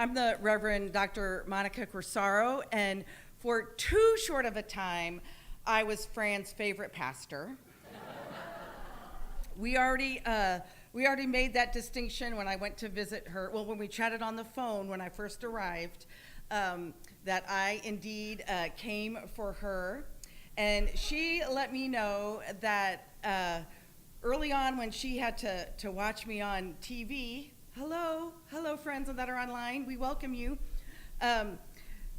I'm the Reverend Dr. Monica Corsaro, and for too short of a time, I was Fran's favorite pastor. We already made that distinction when I went to visit her. Well, when we chatted on the phone when I first arrived, that I indeed came for her, and she let me know that early on when she had to watch me on TV. Hello, friends that are online. We welcome you.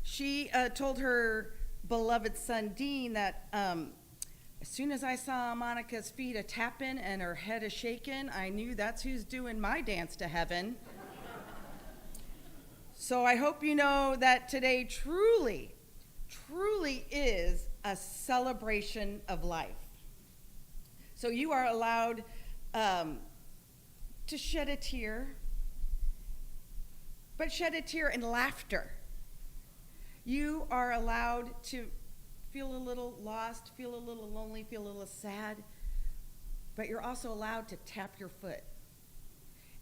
She told her beloved son Dean that as soon as I saw Monica's feet a tapping and her head a shaking, I knew that's who's doing my dance to heaven. So I hope you know that today truly is a celebration of life. So you are allowed to shed a tear, but shed a tear in laughter. You are allowed to feel a little lost, feel a little lonely, feel a little sad, but you're also allowed to tap your foot.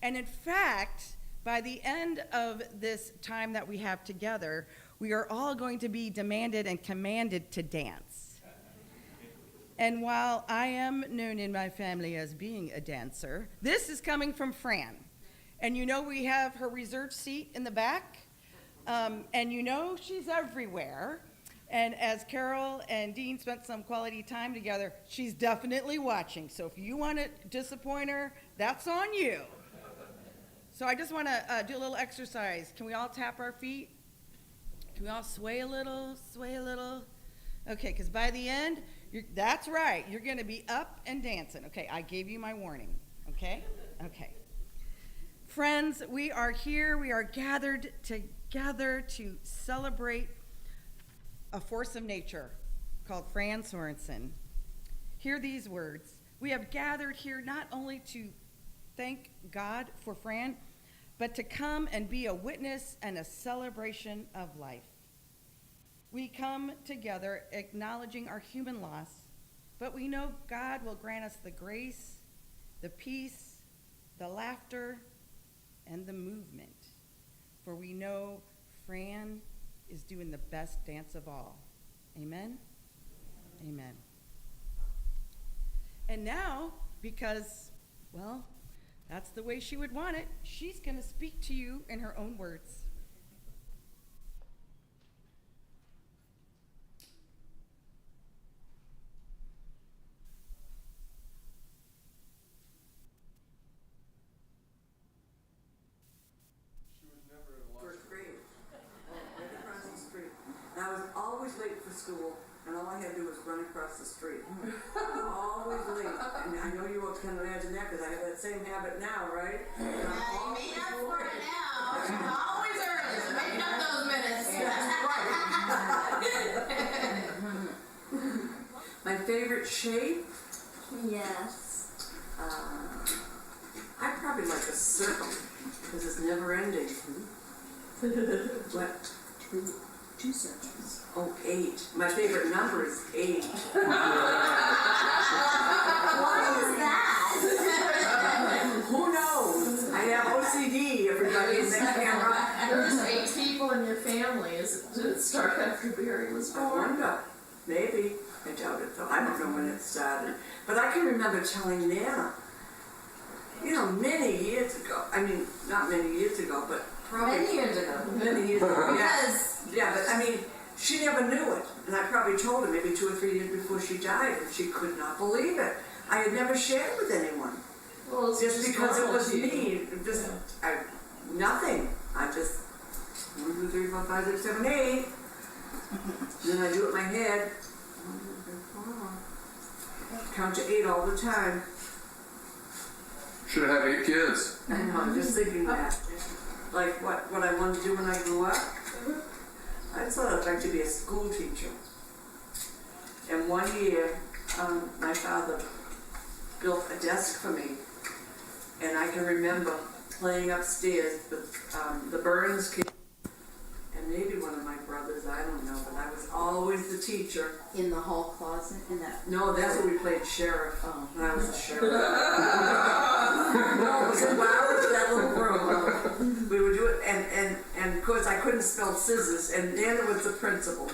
And in fact, by the end of this time that we have together, we are all going to be demanded and commanded to dance. And while I am known in my family as being a dancer, this is coming from Fran. And you know we have her reserved seat in the back, and you know she's everywhere. And as Carol and Dean spent some quality time together, she's definitely watching. So if you want to disappoint her, that's on you. So I just want to do a little exercise. Can we all tap our feet? Can we all sway a little, sway a little? Okay, because by the end, that's right, you're going to be up and dancing. Okay, I gave you my warning, okay? Okay. Friends, we are here, we are gathered together to celebrate a force of nature called Fran Sorensen. Hear these words. We have gathered here not only to thank God for Fran, but to come and be a witness and a celebration of life. We come together acknowledging our human loss, but we know God will grant us the grace, the peace, the laughter, and the movement. For we know Fran is doing the best dance of all. Amen? Amen. And now, because, well, that's the way she would want it, she's going to speak to you in her own words. School, and all I had to do was run across the street. Always late. And I know you all can imagine that because I have that same habit now, right? You made up for it now. She's always early, so making up those minutes. Right. My favorite shape? Yes. I probably like a circle because it's never ending. What? Two circles. Oh, 8. My favorite number is 8. What is that? Who knows? I have OCD, everybody in the camera. There's 8 people in your family. Did it start after Barry was I born? wonder. Maybe. I doubt it, though. I don't know when it started. But I can remember telling Nana, many years ago. I mean, not many years ago, but probably. Many years ago. Many years ago, Because. Yeah, but I mean, she never knew it. And I probably told her maybe 2 or 3 years before she died, and she could not believe it. I had never shared with anyone. Well, it's Just because it was normal to you. me. Nothing. I just 1, 2, 3, 4, 5, 6, 7, 8. Then I do it in my head. Count to 8 all the time. Should have had 8 kids. I know, I'm just thinking that. Like what I wanted to do when I grew up. I thought I'd like to be a school teacher. And one year, my father built a desk for me. And I can remember playing upstairs with the Burns kids. And maybe one of my brothers, I don't know, but I was always the teacher. In the hall closet? In that. No, that's where we played sheriff. Oh. When I was a sheriff. No, it was in that little room. We would do it, and And of course, I couldn't spell scissors, and Nana was the principal.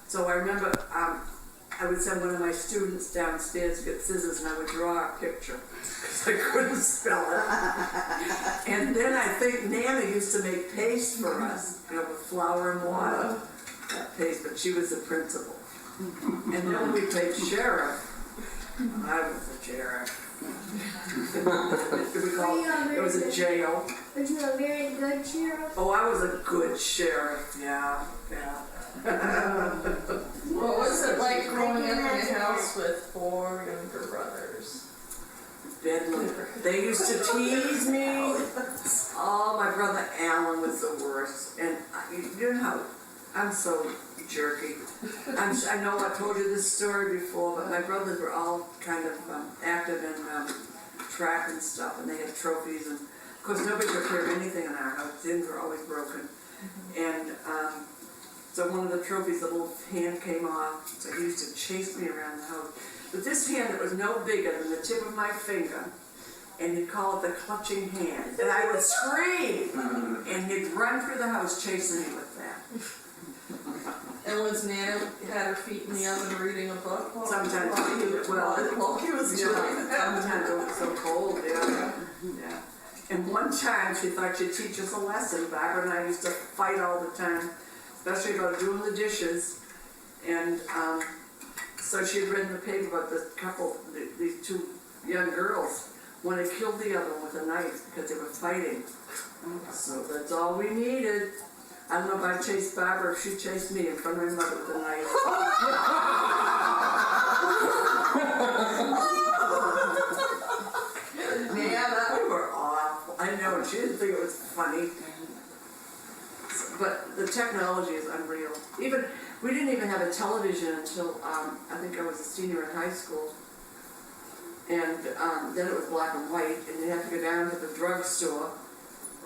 So I remember I would send one of my students downstairs to get scissors, and I would draw a picture because I couldn't spell it. And then I think Nana used to make paste for us, with flour and water, that paste, but she was the principal. And then when we played sheriff, I was the sheriff. It was a jail. Were you a very good sheriff? Oh, I was a good sheriff, yeah. What was it like growing up in a house with 4 younger brothers? Bedlam. They used to tease me. Oh, my brother Alan was the worst. And you know how I'm so jerky. I know I told you this story before, but my brothers were all kind of active in track and stuff, and they had trophies. And of course, nobody took care of anything in our house. Things were always broken. And so one of the trophies, the little hand came off. So he used to chase me around the house. But this hand that was no bigger than the tip of my finger, and he'd call it the clutching hand. And I would scream, and he'd run through the house chasing me with that. And was Nana had her feet in the oven reading a book? Sometimes while he was doing that? Sometimes it was so cold, yeah. And one time she thought she'd teach us a lesson. Barbara and I used to fight all the time, especially about doing the dishes. And so she had read in the paper about this couple, these 2 young girls. One had killed the other one with a knife because they were fighting. So that's all we needed. I don't know if I chased Barbara or if she chased me in front of my mother with a knife. Man, we were awful. I know, she didn't think it was funny. But the technology is unreal. We didn't even have a television until I think I was a senior in high school. And then it was black and white, and you had to go down to the drugstore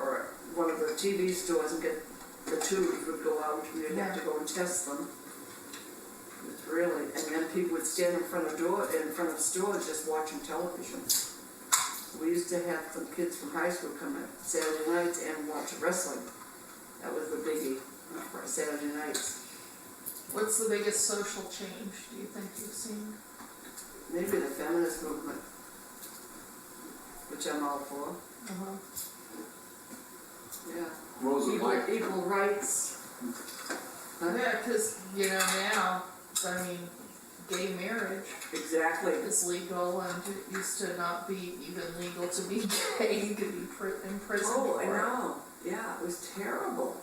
or one of the TV stores and get the tubes would go out, and you'd have to go and test them. It was really, and then people would stand in front of stores just watching television. We used to have some kids from high school come in Saturday nights and watch wrestling. That was the biggie for Saturday nights. What's the biggest social change do you think you've seen? Maybe the feminist movement, which I'm all for. Yeah. What was it like? Equal rights. Huh? Yeah, because, now, I mean, gay marriage Exactly. is legal, and it used to not be even legal to be gay. You could be in prison Oh, I for it. know. Yeah, it was terrible.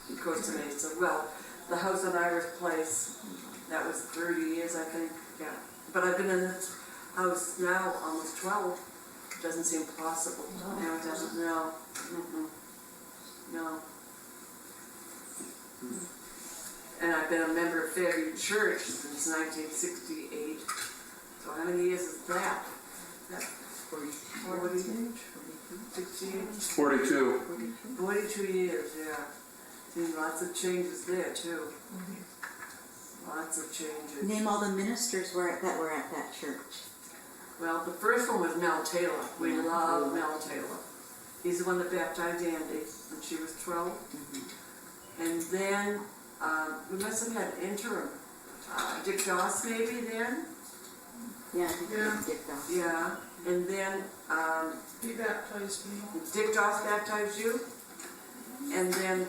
Of course, to me, so, well, the house on Irish Place, that was 30 years, I think, yeah. But I've been in this house now almost 12. It doesn't seem possible. No, it doesn't, no. No. And I've been a member of Fairview Church since 1968. So how many years is that? 40, 68? 42. 42 years, yeah. Seen lots of changes there, too. Lots of changes. Name all the ministers that were at that church. Well, the first one was Mel Taylor. We love Mel Taylor. He's the one that baptized Andy when she was 12. And then we must have had interim. Dick Doss maybe then? Yeah, I think Yeah. Dick Doss. Yeah. And then He baptized me. Dick Doss baptized you. And then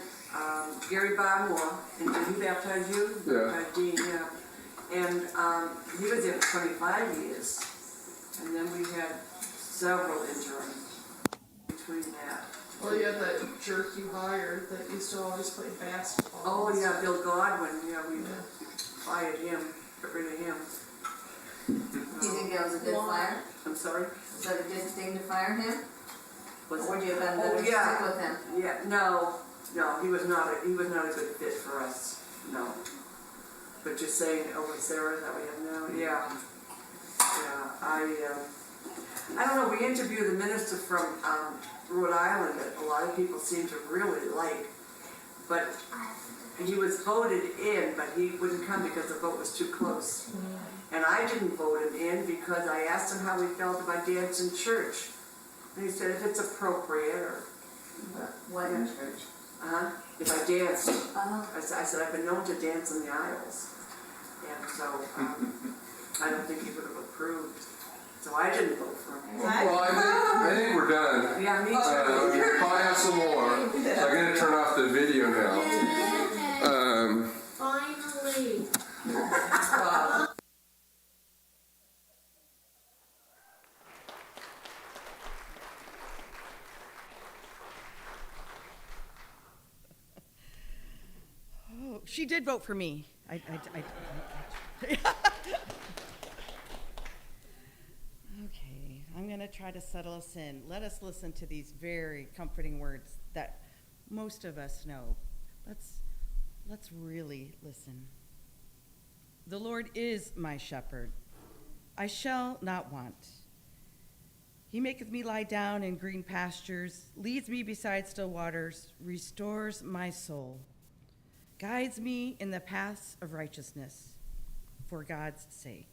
Gary Barmore, and did he baptize you? Yeah. Dean, yeah. And he was there for 25 years. And then we had several interims between that. Well, you had that jerk you hired that used to always play basketball. Oh yeah, Bill Godwin, yeah, we Yeah. fired him, got rid of him. Do you think that was a good fire? I'm sorry? Was that a good thing to fire him? Was Or it- would you have been Oh, better to yeah. stick with him? Yeah, no, he was not a good fit for us, no. But you're saying over Sarah that we have now, yeah. Yeah, I don't know, we interviewed a minister from Rhode Island that a lot of people seem to really like, but he was voted in, but he wouldn't come because the vote was too close. And I didn't vote him in because I asked him how he felt about dancing in church. And he said if it's appropriate, or What in church? If I danced. Uh-huh. I said, I've been known to dance in the aisles. And so, I don't think he would have approved. So I didn't vote for him. Well, I think we're done. Yeah, me too. We probably have some more. So I'm going to turn off the video now. Finally. Oh, she did vote for me. Okay, I'm going to try to settle us in. Let us listen to these very comforting words that most of us know. Let's really listen. The Lord is my shepherd. I shall not want. He maketh me lie down in green pastures, leads me beside still waters, restores my soul, guides me in the paths of righteousness for God's sake.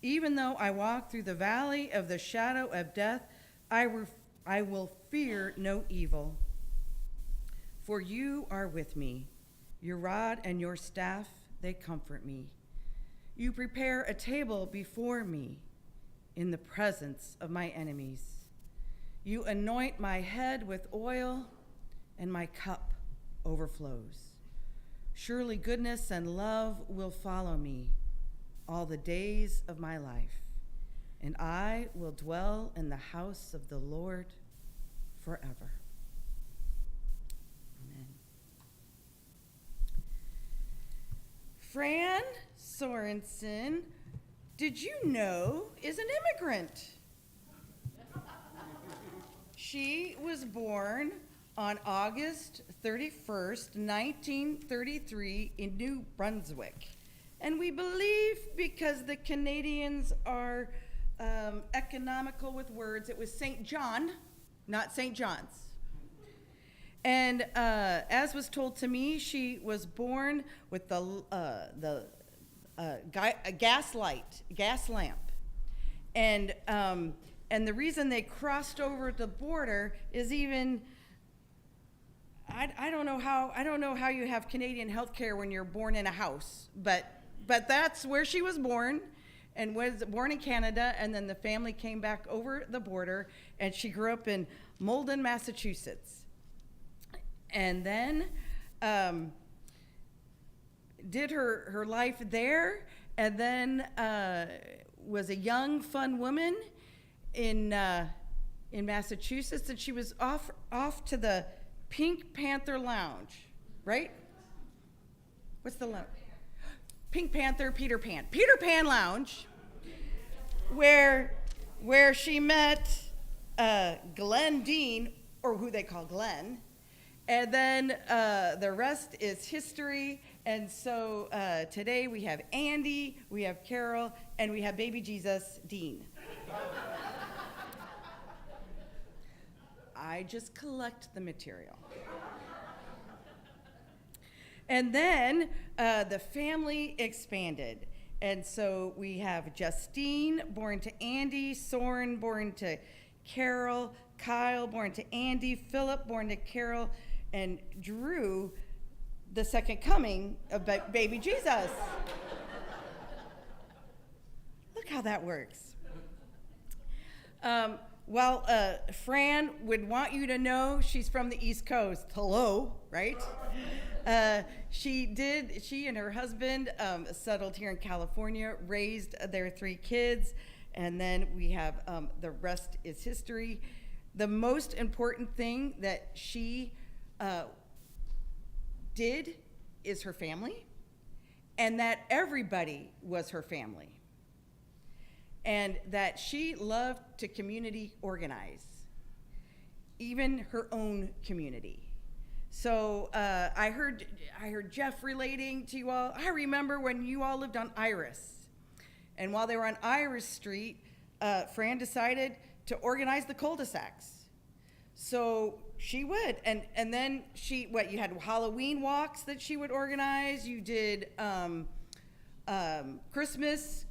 Even though I walk through the valley of the shadow of death, I will fear no evil. For you are with me. Your rod and your staff, they comfort me. You prepare a table before me in the presence of my enemies. You anoint my head with oil, and my cup overflows. Surely goodness and love will follow me all the days of my life, and I will dwell in the house of the Lord forever. Amen. Fran Sorensen, did you know, is an immigrant. She was born on August 31st, 1933 in New Brunswick. And we believe because the Canadians are economical with words, it was St. John, not St. John's. And as was told to me, she was born with a gas lamp. And the reason they crossed over the border is even, I don't know how you have Canadian health care when you're born in a house, but that's where she was born, and was born in Canada, and then the family came back over the border, and she grew up in Malden, Massachusetts. And then did her life there, and then was a young, fun woman in Massachusetts, and she was off to the Pink Panther Lounge, right? What's the lounge? Pink Panther, Peter Pan Lounge, where she met Glenn Dean, or who they call Glenn, and then the rest is history. And so today we have Andy, we have Carol, and we have baby Jesus, Dean. I just collect the material. And then the family expanded. And so we have Justine, born to Andy, Soren, born to Carol, Kyle, born to Andy, Philip, born to Carol, and Drew, the second coming of baby Jesus. Look how that works. Fran would want you to know she's from the East Coast. Hello, right? She and her husband settled here in California, raised their 3 kids, and then we have the rest is history. The most important thing that she did is her family, and that everybody was her family, and that she loved to community organize, even her own community. So I heard Jeff relating to you all. I remember when you all lived on Iris, and while they were on Iris Street, Fran decided to organize the cul-de-sacs. So she would, and then you had Halloween walks that she would organize. You did Christmas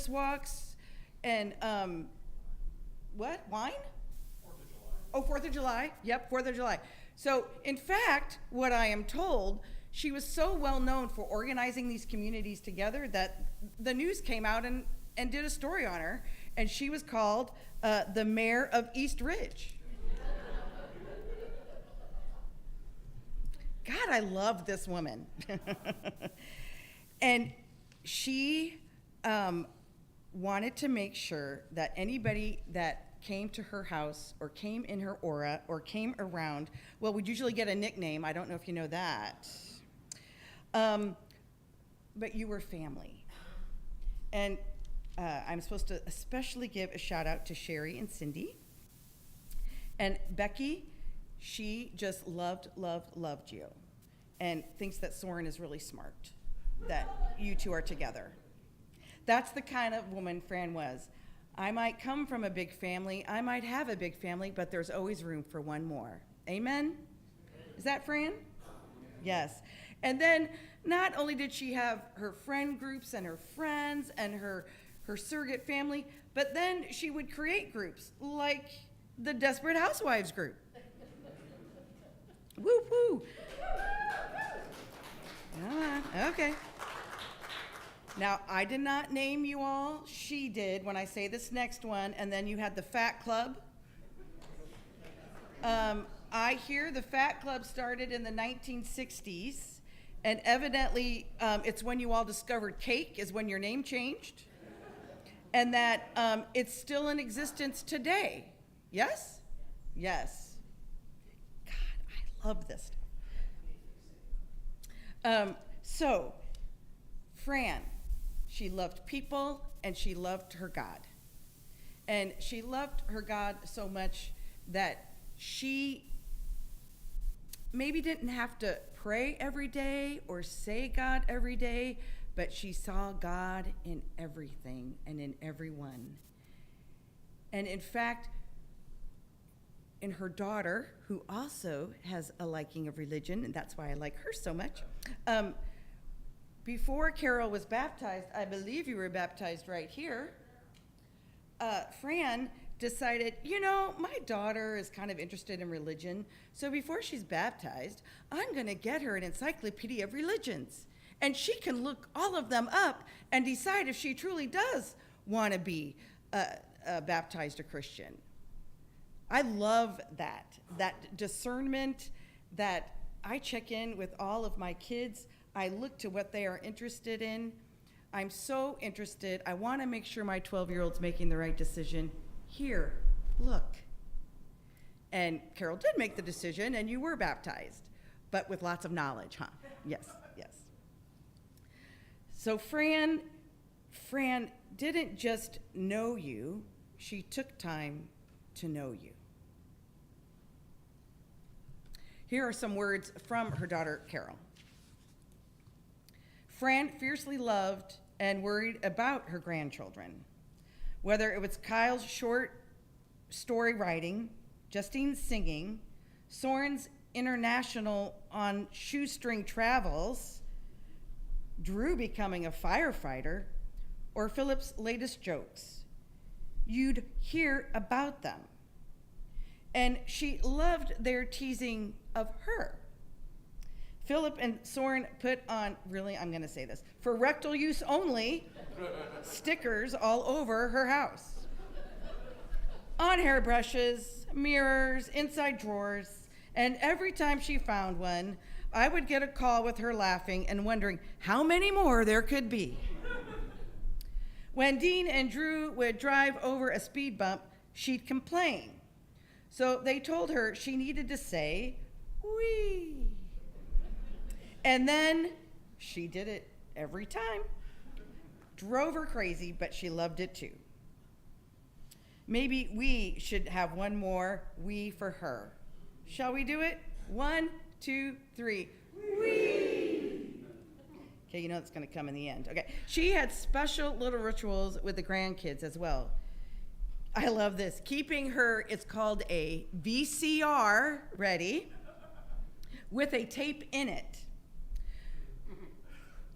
walks, and wine? Oh, 4th of July? Yep, 4th of July. So, in fact, what I am told, she was so well known for organizing these communities together that the news came out and did a story on her, and she was called the mayor of East Ridge. God, I love this woman. And she wanted to make sure that anybody that came to her house or came in her aura or came around, well, we'd usually get a nickname. I don't know if you know that. But you were family. And I'm supposed to especially give a shout out to Sherry and Cindy. And Becky, she just loved you and thinks that Soren is really smart, that you two are together. That's the kind of woman Fran was. I might come from a big family, I might have a big family, but there's always room for one more. Amen? Is that Fran? Yes. And then not only did she have her friend groups and her friends and her surrogate family, but then she would create groups like the Desperate Housewives group. Woo woo. Okay. Now, I did not name you all. She did when I say this next one. And then you had the Fat Club. I hear the Fat Club started in the 1960s. And evidently, it's when you all discovered cake is when your name changed. And that it's still in existence today. Yes? Yes. God, I love this stuff. So, Fran, she loved people and she loved her God. And she loved her God so much that she maybe didn't have to pray every day or say God every day, but she saw God in everything and in everyone. And in fact, in her daughter, who also has a liking of religion, and that's why I like her so much, before Carol was baptized, I believe you were baptized right here, Fran decided, my daughter is kind of interested in religion, so before she's baptized, I'm going to get her an encyclopedia of religions. And she can look all of them up and decide if she truly does want to be baptized a Christian. I love that discernment, that I check in with all of my kids. I look to what they are interested in. I'm so interested. I want to make sure my 12-year-old's making the right decision. Here, look. And Carol did make the decision, and you were baptized, but with lots of knowledge, huh? Yes, yes. So Fran didn't just know you, she took time to know you. Here are some words from her daughter, Carol. Fran fiercely loved and worried about her grandchildren. Whether it was Kyle's short story writing, Justine's singing, Soren's international on shoestring travels, Drew becoming a firefighter, or Philip's latest jokes, you'd hear about them. And she loved their teasing of her. Philip and Soren put on, really, I'm going to say this, for rectal use only, stickers all over her house. On hairbrushes, mirrors, inside drawers, and every time she found one, I would get a call with her laughing and wondering how many more there could be. When Dean and Drew would drive over a speed bump, she'd complain. So they told her she needed to say, wee. And then she did it every time. Drove her crazy, but she loved it too. Maybe we should have one more wee for her. Shall we do it? 1, 2, 3. Wee! Okay, you know it's going to come in the end. Okay. She had special little rituals with the grandkids as well. I love this. Keeping her, it's called a VCR, ready, with a tape in it.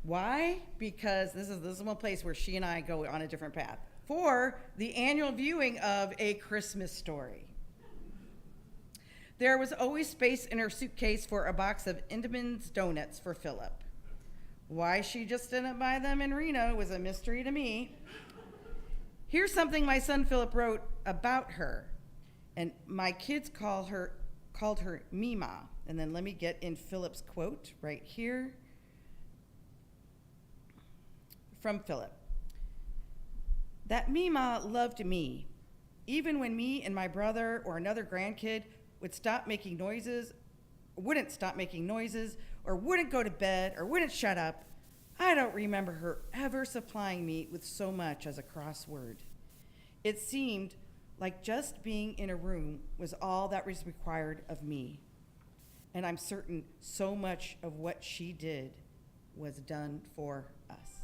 Why? Because this is one place where she and I go on a different path. For the annual viewing of A Christmas Story. There was always space in her suitcase for a box of Entenmann's donuts for Philip. Why she just didn't buy them in Reno was a mystery to me. Here's something my son Philip wrote about her, and my kids called her Mima. And then let me get in Philip's quote right here from Philip. That Mima loved me, even when me and my brother or another grandkid wouldn't stop making noises, or wouldn't go to bed, or wouldn't shut up. I don't remember her ever supplying me with so much as a crossword. It seemed like just being in a room was all that was required of me. And I'm certain so much of what she did was done for us.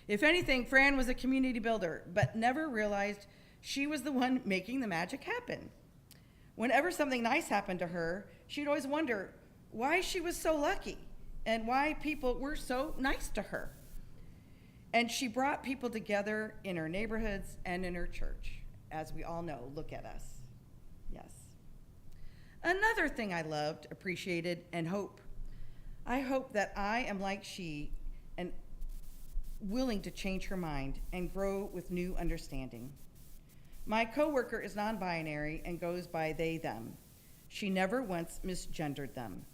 If anything, Fran was a community builder, but never realized she was the one making the magic happen. Whenever something nice happened to her, she'd always wonder why she was so lucky and why people were so nice to her. And she brought people together in her neighborhoods and in her church. As we all know, look at us. Yes. Another thing I loved, appreciated, and hope. I hope that I am like she and willing to change her mind and grow with new understanding. My coworker is non-binary and goes by they, them. She never once misgendered them.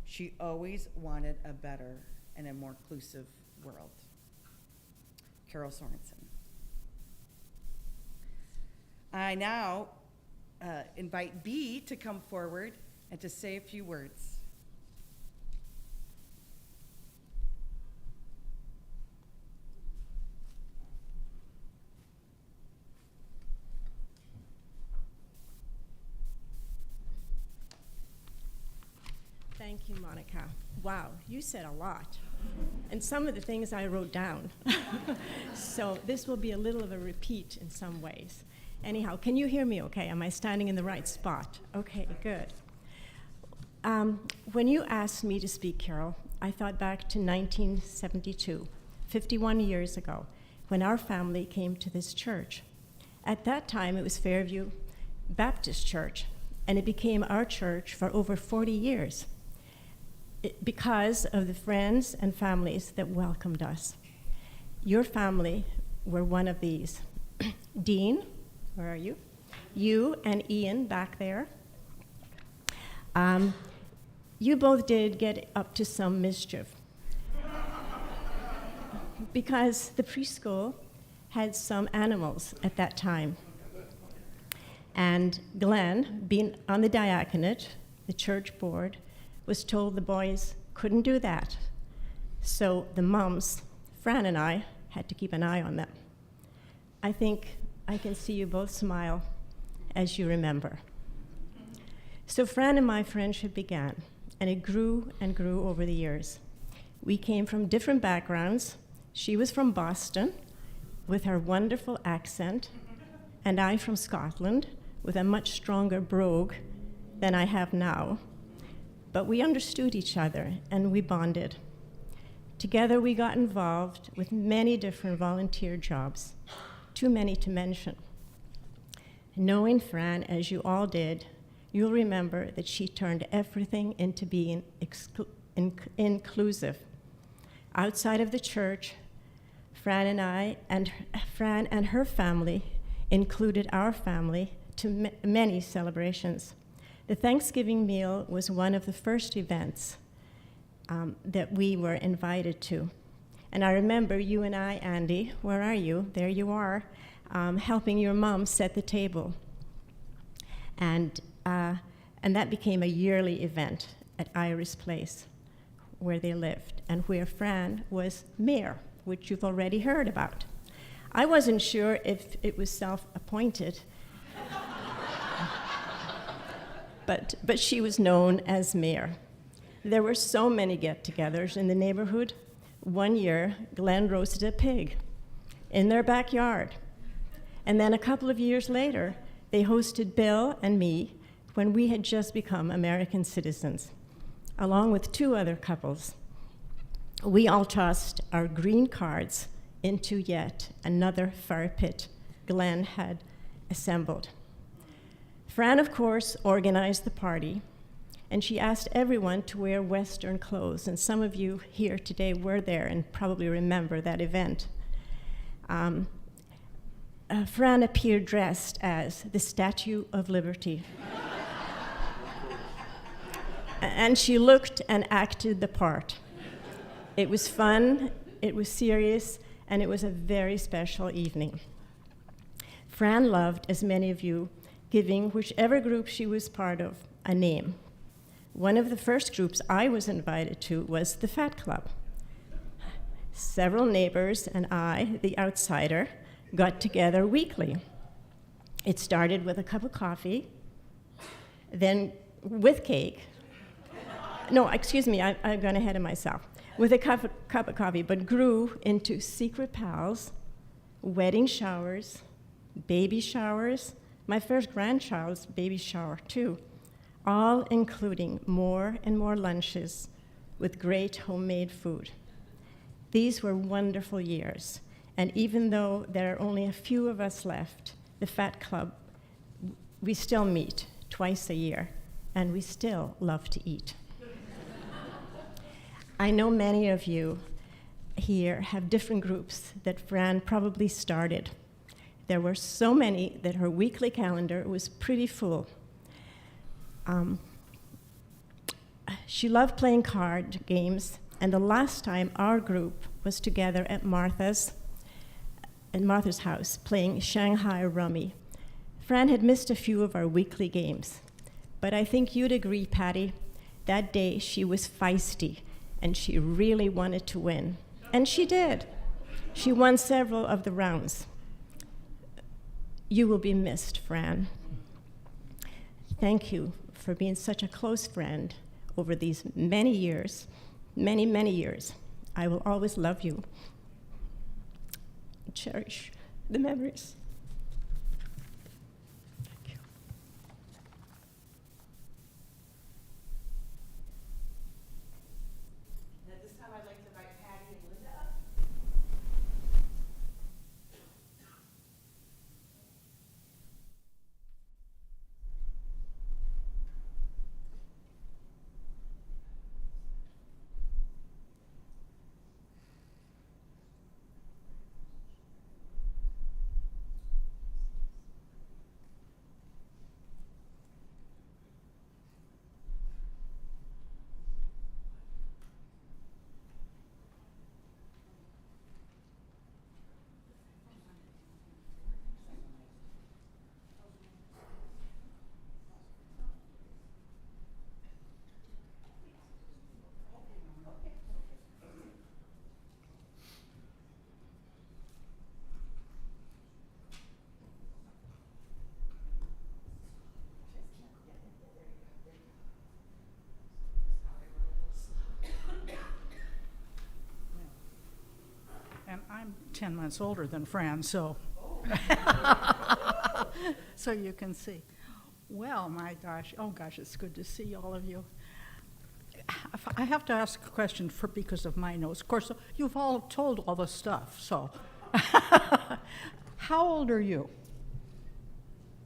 She always wanted a better and a more inclusive world. Fran Sorensen. I now invite B to come forward and to say a few words. Thank you, Monica. Wow, you said a lot. And some of the things I wrote down. So this will be a little of a repeat in some ways. Anyhow, can you hear me okay? Am I standing in the right spot? Okay, good. When you asked me to speak, Carol, I thought back to 1972, 51 years ago, when our family came to this church. At that time, it was Fairview Baptist Church, and it became our church for over 40 years. Because of the friends and families that welcomed us. Your family were one of these. Dean, where are you? You and Ian back there. You both did get up to some mischief. Because the preschool had some animals at that time. And Glenn, being on the diaconate, the church board, was told the boys couldn't do that. So the moms, Fran and I, had to keep an eye on them. I think I can see you both smile as you remember. So Fran and my friendship began, and it grew and grew over the years. We came from different backgrounds. She was from Boston with her wonderful accent, and I from Scotland with a much stronger brogue than I have now. But we understood each other, and we bonded. Together, we got involved with many different volunteer jobs, too many to mention. Knowing Fran, as you all did, you'll remember that she turned everything into being inclusive. Outside of the church, Fran and her family included our family to many celebrations. The Thanksgiving meal was one of the first events that we were invited to. And I remember you and I, Andy, where are you? There you are, helping your mom set the table. And that became a yearly event at Iris Place, where they lived, and where Fran was mayor, which you've already heard about. I wasn't sure if it was self-appointed, but she was known as mayor. There were so many get-togethers in the neighborhood. One year, Glenn roasted a pig in their backyard. And then a couple of years later, they hosted Bill and me when we had just become American citizens, along with two other couples. We all tossed our green cards into yet another fire pit Glenn had assembled. Fran, of course, organized the party, and she asked everyone to wear Western clothes, and some of you here today were there and probably remember that event. Fran appeared dressed as the Statue of Liberty. And she looked and acted the part. It was fun, it was serious, and it was a very special evening. Fran loved, as many of you, giving whichever group she was part of a name. One of the first groups I was invited to was the Fat Club. Several neighbors and I, the outsider, got together weekly. It started with a cup of coffee, then with cake. No, excuse me, I've gone ahead of myself. With a cup of coffee, but grew into secret pals, wedding showers, baby showers, my first grandchild's baby shower too, all including more and more lunches with great homemade food. These were wonderful years, and even though there are only a few of us left, the Fat Club, we still meet twice a year, and we still love to eat. I know many of you here have different groups that Fran probably started. There were so many that her weekly calendar was pretty full. She loved playing card games, and the last time our group was together at Martha's house playing Shanghai Rummy. Fran had missed a few of our weekly games, but I think you'd agree, Patty, that day she was feisty, and she really wanted to win. And she did. She won several of the rounds. You will be missed, Fran. Thank you for being such a close friend over these many years, many, many years. I will always love you. Cherish the memories. Thank you. At this time, I'd like to invite Patty and Linda up. And I'm 10 months older than Fran, so so you can see. Well, my gosh, oh gosh, it's good to see all of you. I have to ask a question because of my notes. Of course, you've all told all the stuff, so. How old are you?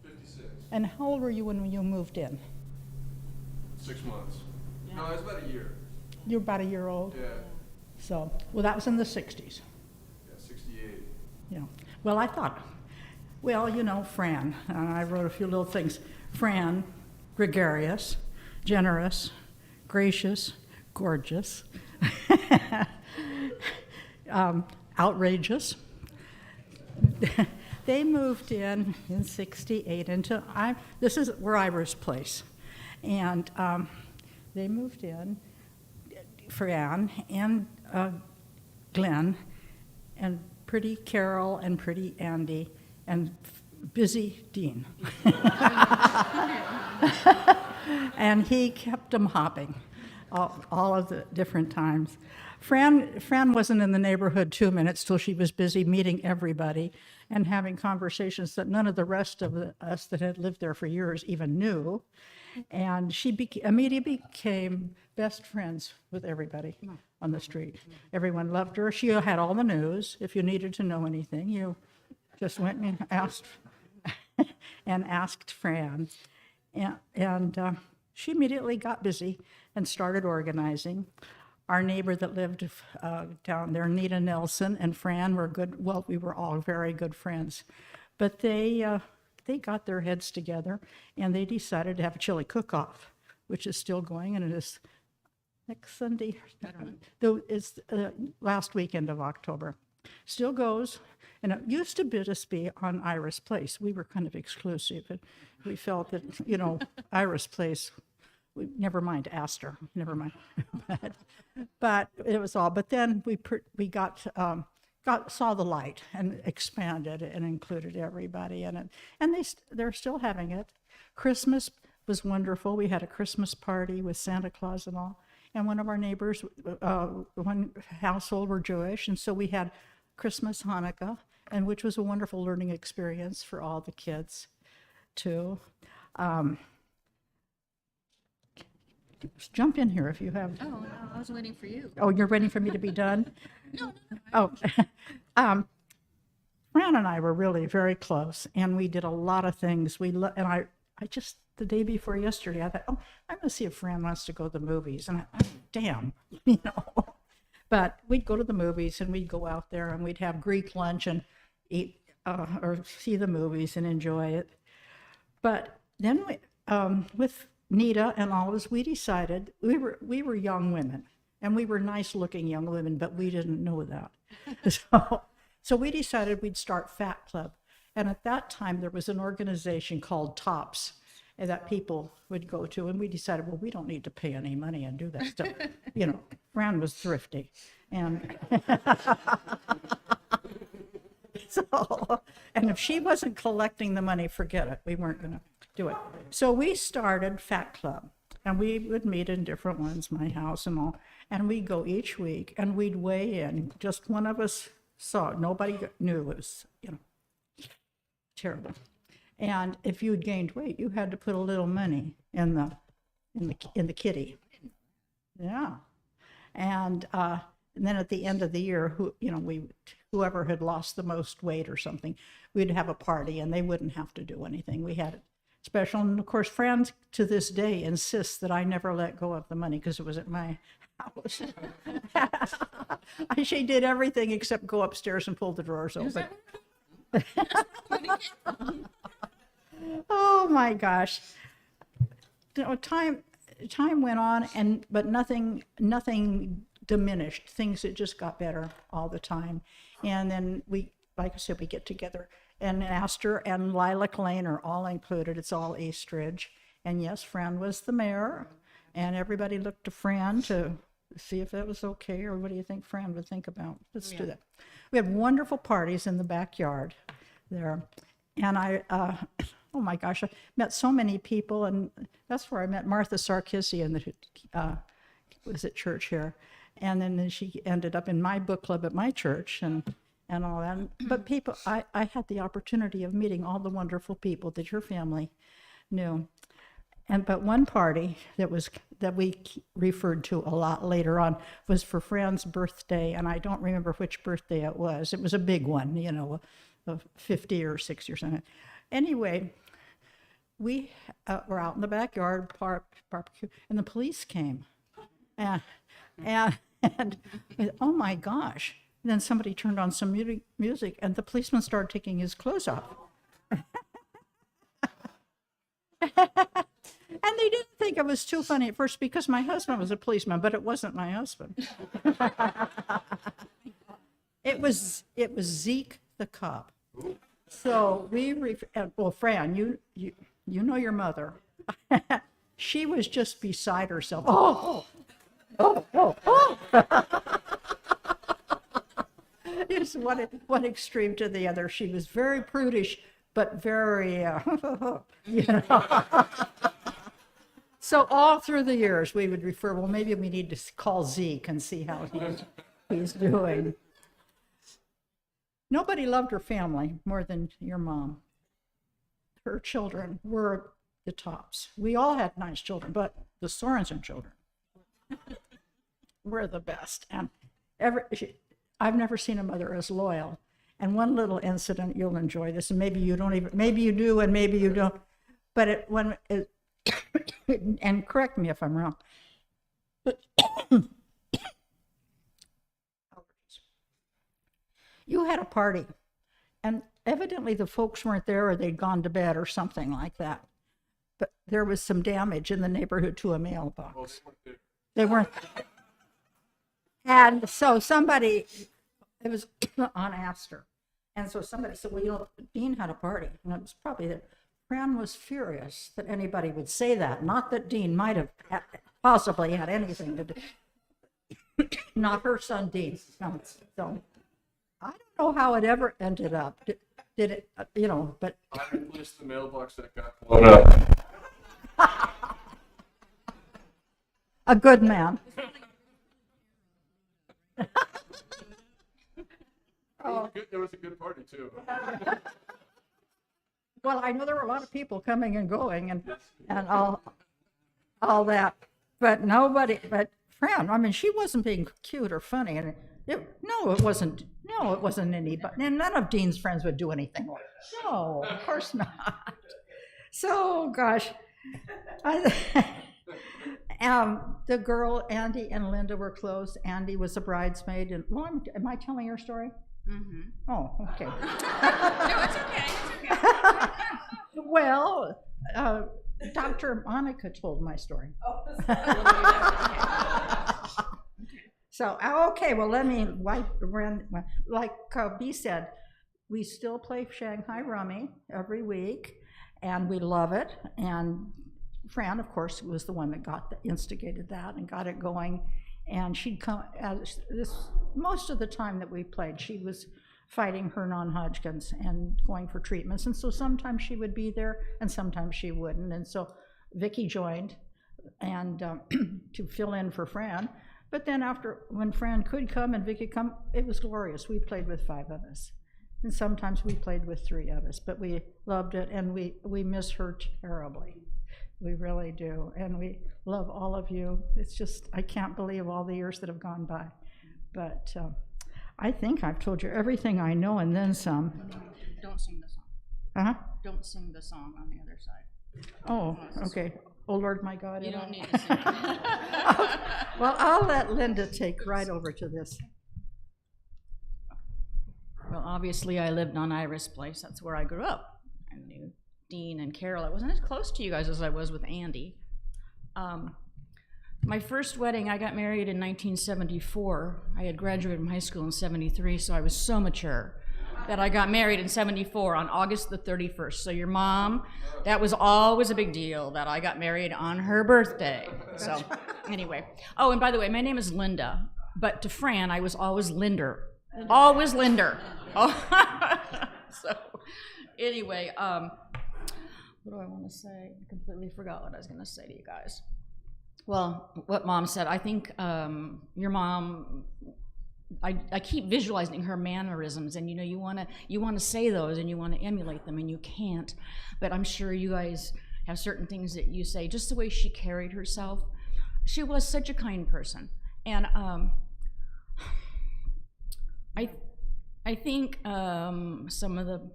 56. And how old were you when you moved in? 6 months. No, it's about a year. You're about a year old? Yeah. So, well, that was in the 60s. Yeah, 68. Yeah. Well, I thought, well, you know, Fran, I wrote a few little things. Fran, gregarious, generous, gracious, gorgeous, outrageous. They moved in 68 into, this is where Ira's place. And they moved in, Fran and Glenn, and pretty Carol and pretty Andy, and busy Dean. And he kept them hopping all of the different times. Fran wasn't in the neighborhood 2 minutes till she was busy meeting everybody and having conversations that none of the rest of us that had lived there for years even knew. And she immediately became best friends with everybody on the street. Everyone loved her. She had all the news. If you needed to know anything, you just went and asked Fran. And she immediately got busy and started organizing. Our neighbor that lived down there, Nita Nelson and Fran, were good. Well, we were all very good friends. But they got their heads together and they decided to have a chili cook-off, which is still going, and it is next Sunday. I don't know. Though it's last weekend of October. Still goes, and it used to just be on Iris Place. We were kind of exclusive, and we felt that, Iris Place, never mind Astor, never mind. but it was all. But then we got saw the light and expanded and included everybody in it, and they're still having it. Christmas was wonderful. We had a Christmas party with Santa Claus and all. And one of our neighbors, one household were Jewish, and so we had Christmas, Hanukkah, and which was a wonderful learning experience for all the kids, too. Just jump in here if you have. Oh, no, I was waiting for you. Oh, you're waiting for me to be done? No. Oh, Fran and I were really very close, and we did a lot of things. I just, the day before yesterday, I thought, I'm going to see if Fran wants to go to the movies. And damn. But we'd go to the movies, and we'd go out there, and we'd have Greek lunch and eat or see the movies and enjoy it. But then with Nita and all of us, we decided we were young women, and we were nice-looking young women, but we didn't know that. So we decided we'd start Fat Club. And at that time, there was an organization called TOPS that people would go to, and we decided, well, we don't need to pay any money and do that stuff. Fran was thrifty, and and if she wasn't collecting the money, forget it. We weren't going to do it. So we started Fat Club, and we would meet in different ones, my house and all, and we'd go each week, and we'd weigh in. Just one of us saw it. Nobody knew. It was, terrible. And if you'd gained weight, you had to put a little money in the kitty. Yeah. And then at the end of the year, whoever had lost the most weight or something, we'd have a party, and they wouldn't have to do anything. We had it special. And of course, Fran to this day insists that I never let go of the money because it was at my house. She did everything except go upstairs and pull the drawers open. Oh my gosh. Time went on, but nothing diminished. Things that just got better all the time. And then like I said, we get together, and Astor and Lilac Lane are all included. It's all Eastridge. And yes, Fran was the mayor, and everybody looked to Fran to see if that was okay, or what do you think Fran would think about? Let's do that. We had wonderful parties in the backyard there. And oh my gosh, I met so many people, and that's where I met Martha Sarkisian, that was at church here. And then she ended up in my book club at my church and all that. But people, I had the opportunity of meeting all the wonderful people that your family knew. But one party that we referred to a lot later on was for Fran's birthday, and I don't remember which birthday it was. It was a big one, of 50 or 60 or something. Anyway, we were out in the backyard barbecue, and the police came, and oh my gosh! And then somebody turned on some music, and the policeman started taking his clothes off. And they didn't think it was too funny at first because my husband was a policeman, but it wasn't my husband. It was Zeke the cop. So well, Fran, you know your mother. She was just beside herself. Oh. It's one extreme to the other. She was very prudish, but very, So all through the years, we would refer, well, maybe we need to call Zeke and see how he's doing. Nobody loved her family more than your mom. Her children were the tops. We all had nice children, but the Sorensen children were the best. And I've never seen a mother as loyal. And one little incident, you'll enjoy this, and maybe you do, and maybe you don't. But and correct me if I'm wrong. You had a party, and evidently the folks weren't there, or they'd gone to bed or something like that. But there was some damage in the neighborhood to a mailbox. They weren't. And so somebody, it was on Astor. And so somebody said, well, you know, Dean had a party. And it was probably that Fran was furious that anybody would say that. Not that Dean might have possibly had anything to do. Not her son, Dean. No, so I don't know how it ever ended up. Did it, you know, but. I replaced the mailbox that got blown up. A good man. It was a good party too. Well, I know there were a lot of people coming and going and all that, but nobody, but Fran, I mean, she wasn't being cute or funny, and it wasn't anybody, and none of Dean's friends would do anything like that. No, of course not. So, gosh, the girl, Andy and Linda were close. Andy was a bridesmaid, and well, am I telling your story? Mm-hmm. Oh, okay. No, it's okay. It's okay. Well, Dr. Monica told my story. So, okay, well, let me, like B said, we still play Shanghai Rummy every week, and we love it. And Fran, of course, was the one that instigated that and got it going. And she'd come, most of the time that we played, she was fighting her non-Hodgkin's and going for treatments. And so sometimes she would be there and sometimes she wouldn't. And so Vicki joined and to fill in for Fran. But then when Fran could come and Vicki come, it was glorious. We played with 5 of us. And sometimes we played with 3 of us, but we loved it, and we miss her terribly. We really do, and we love all of you. It's just, I can't believe all the years that have gone by. But I think I've told you everything I know and then some. Don't sing the song. Uh-huh. Don't sing the song on the other side. Oh, okay. Oh, Lord, my God. You don't need to sing it. Well, I'll let Linda take right over to this. Well, obviously, I lived on Iris Place. That's where I grew up. I knew Dean and Carol. I wasn't as close to you guys as I was with Andy. My first wedding, I got married in 1974. I had graduated from high school in 73, so I was so mature that I got married in 74 on August the 31st. So your mom, that was always a big deal that I got married on her birthday. So anyway. Oh, and by the way, my name is Linda, but to Fran, I was always Linder. Always Linder. Oh. So anyway, what do I want to say? I completely forgot what I was going to say to you guys. Well, what Mom said, I think your mom, I keep visualizing her mannerisms, and you know, you want to say those and you want to emulate them, and you can't. But I'm sure you guys have certain things that you say, just the way she carried herself. She was such a kind person, and I think some of the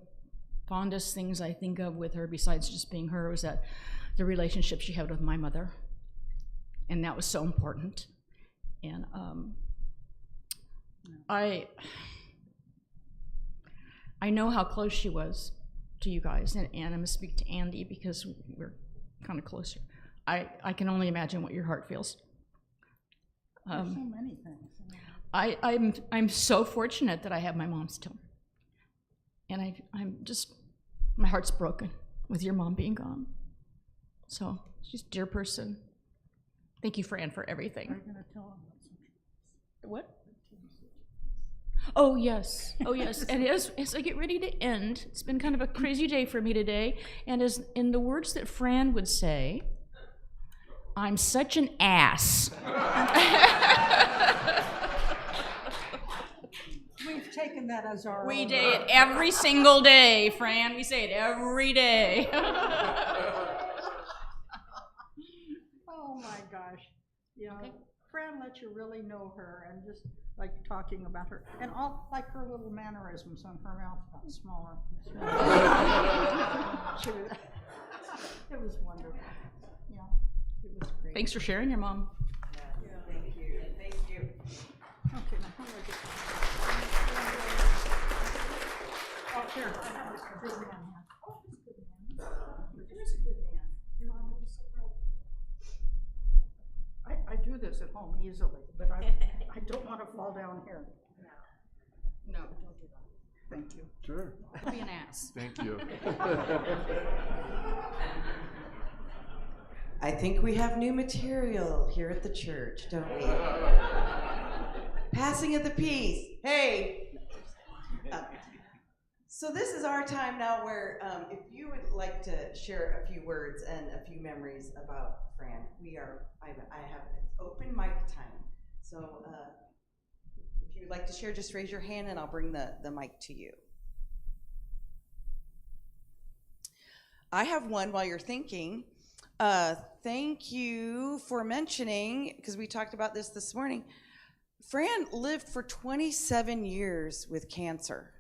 fondest things I think of with her, besides just being her, was that the relationship she had with my mother, and that was so important. And I know how close she was to you guys, and I'm gonna speak to Andy because we're kind of closer. I can only imagine what your heart feels. There's so many things. I'm so fortunate that I have my mom still, and I'm just, my heart's broken with your mom being gone. So she's a dear person. Thank you, Fran, for everything. Are you going to tell them What? Oh yes, oh yes. And as I get ready to end, it's been kind of a crazy day for me today. And as in the words that Fran would say, I'm such an ass. We've taken that as our We own. say it every single day, Fran. We say it every day. Oh my gosh. Yeah. Okay. Fran let you really know her, and just like talking about her, and all like her little mannerisms on her mouth got smaller. It was wonderful. Yeah, it was great. Thanks for sharing your mom. Thank you, thank you. Okay, now how do I get Oh, here, I have a good man here. Oh, he's a good man. Here's a good man. Your mom would be so proud. I do this at home easily, but I don't want to fall down here. No, don't do that. Thank you. Sure. Don't be an ass. Thank you. I think we have new material here at the church, don't we? Passing of the peace. Hey. So this is our time now where if you would like to share a few words and a few memories about Fran, I have it's open mic time. So if you would like to share, just raise your hand and I'll bring the mic to you. I have one while you're thinking. Thank you for mentioning, because we talked about this morning, Fran lived for 27 years with cancer.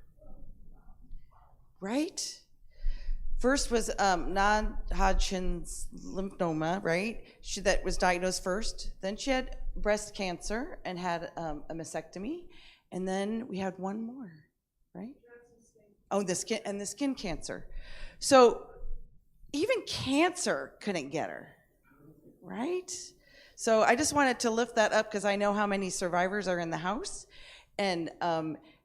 Right? First was non-Hodgkin's lymphoma, right? That was diagnosed first. Then she had breast cancer and had a mastectomy. And then we had one more, right? Oh, the skin cancer. So even cancer couldn't get her, right? So I just wanted to lift that up because I know how many survivors are in the house. And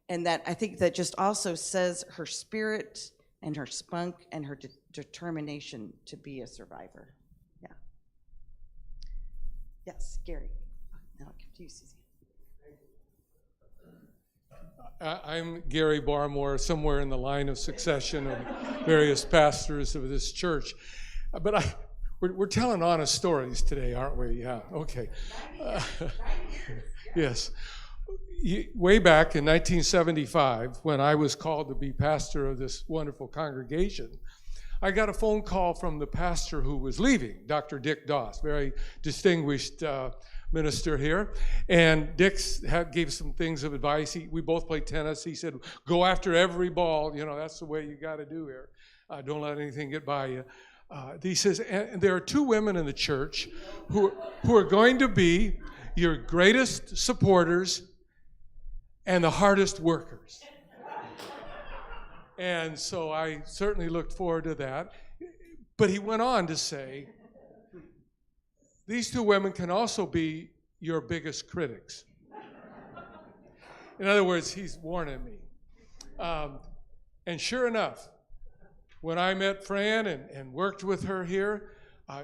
that I think that just also says her spirit and her spunk and her determination to be a survivor. Yeah. Yes, Gary. Now I'll come to you, Susie. I'm Gary Barmore, somewhere in the line of succession of various pastors of this church. But we're telling honest stories today, aren't we? Yeah, okay. Yes. Way back in 1975, when I was called to be pastor of this wonderful congregation, I got a phone call from the pastor who was leaving, Dr. Dick Doss, very distinguished minister here. And Dick gave some things of advice. We both played tennis. He said, go after every ball. You know, that's the way you got to do here. Don't let anything get by you. He says, and there are two women in the church who are going to be your greatest supporters and the hardest workers. And so I certainly looked forward to that. But he went on to say, these two women can also be your biggest critics. In other words, he's warning me. And sure enough, when I met Fran and worked with her here,